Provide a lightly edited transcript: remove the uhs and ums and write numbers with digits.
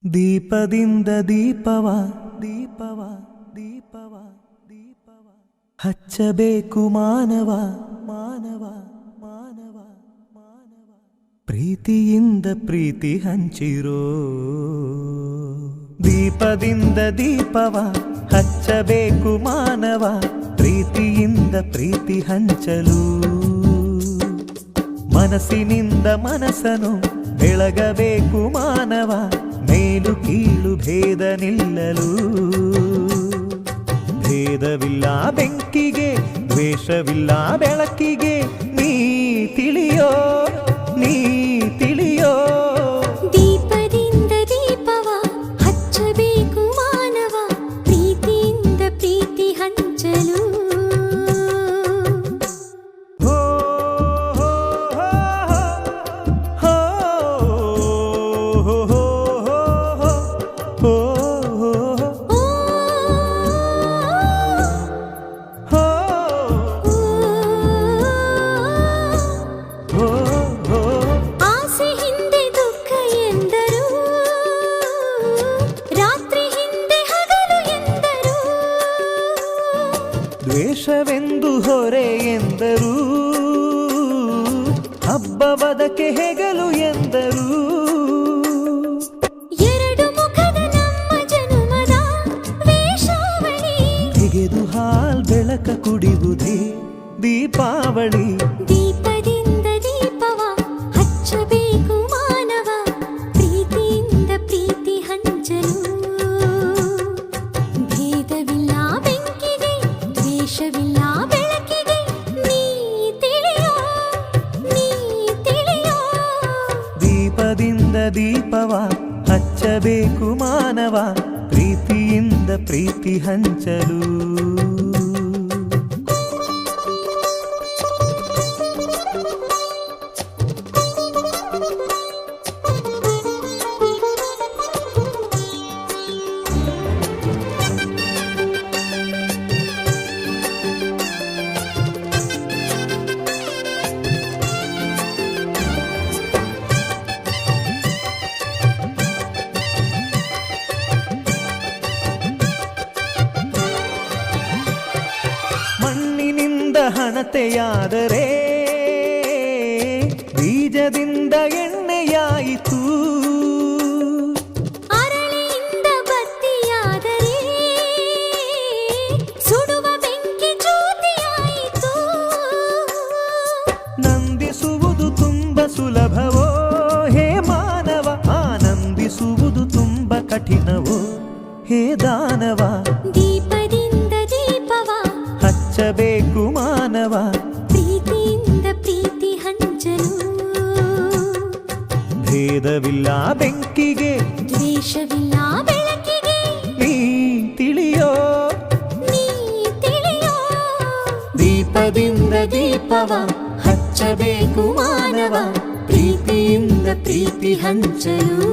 ದೀಪದಿಂದ ದೀಪವ ದೀಪವ ದೀಪವ ದೀಪವ ಹಚ್ಚಬೇಕು ಮಾನವ ಮಾನವ ಮಾನವ ಮಾನವ ಪ್ರೀತಿಯಿಂದ ಪ್ರೀತಿ ಹಂಚಿರೋ ದೀಪದಿಂದ ದೀಪವ ಹಚ್ಚಬೇಕು ಮಾನವ ಪ್ರೀತಿಯಿಂದ ಪ್ರೀತಿ ಹಂಚಲು ಮನಸ್ಸಿನಿಂದ ಮನಸ್ಸನು ಬೆಳಗಬೇಕು ಮಾನವ ಮೇಲು ಕೀಳು ಭೇದ ನಿಲ್ಲಲು ಭೇದವಿಲ್ಲ ಬೆಂಕಿಗೆ ದ್ವೇಷವಿಲ್ಲ ಬೆಳಕಿಗೆ ನೀ ತಿಳಿಯೋ ನೀ ತಿಳಿಯೋ ದೀಪದಿಂದ ದೀಪವ ಹಚ್ಚಬೇಕು ಮಾನವ ಪ್ರೀತಿಯಿಂದ ಪ್ರೀತಿ ಹಂಚಲು ದ್ವೇಷವೆಂದು ಹೊರೆ ಎಂದರು ಹಬ್ಬವದಕ್ಕೆ ಹೆಗಲು ಎಂದರು ಎರಡು ಮುಖದ ನಮ್ಮ ಜನುಮದ ವೇಷಾವಳಿ ತೆಗೆದು ಹಾಲ್ ಬೆಳಕ ಕುಡಿಯುವುದೇ ದೀಪಾವಳಿ ದೀಪದಿಂದ ದೀಪವ ಹಚ್ಚಬೇಕು ಮಾನವ ಪ್ರೀತಿಯಿಂದ ಪ್ರೀತಿ ಹಂಚಲು ಭೇದವಿಲ್ಲ ಬೆಂಕಿಗೆ ದ್ವೇಷವಿಲ್ಲ ಬೆಳಕಿಗೆ ನೀ ತಿಳಿಯೋ ನೀ ತಿಳಿಯೋ ದೀಪದಿಂದ ದೀಪವ ಹಚ್ಚಬೇಕು ಮಾನವ ಪ್ರೀತಿಯಿಂದ ಪ್ರೀತಿ ಹಂಚಲು ಮಣ್ಣಿನಿಂದ ಹಣತೆಯಾದರೆ ಬೀಜದಿಂದ ಎಣ್ಣೆಯಾಯಿತು ಅರಳಿಯಿಂದ ಬತ್ತಿಯಾದರೆ ಸುಡುವ ಬೆಂಕಿ ಜ್ಯೋತಿಯಾಯಿತು ನಂದಿಸುವುದು ತುಂಬ ಸುಲಭವೋ ಹೇ ಮಾನವ ಆನಂದಿಸುವುದು ತುಂಬ ಕಠಿಣವೋ ಹೇ ದಾನವ ದೀಪದಿಂದ ದೀಪವ ಹಚ್ಚಬೇಕು ಮಾನವ ಪ್ರೀತಿಯಿಂದ ಪ್ರೀತಿ ಹಂಚಲು ಭೇದವಿಲ್ಲ ಬೆಂಕಿಗೆ ದ್ವೇಷವಿಲ್ಲ ಬೆಳಕಿಗೆ ನೀ ತಿಳಿಯೋ ನೀ ತಿಳಿಯೋ ದೀಪದಿಂದ ದೀಪವ ಹಚ್ಚಬೇಕು ಮಾನವ ಪ್ರೀತಿಯಿಂದ ಪ್ರೀತಿ ಹಂಚಲು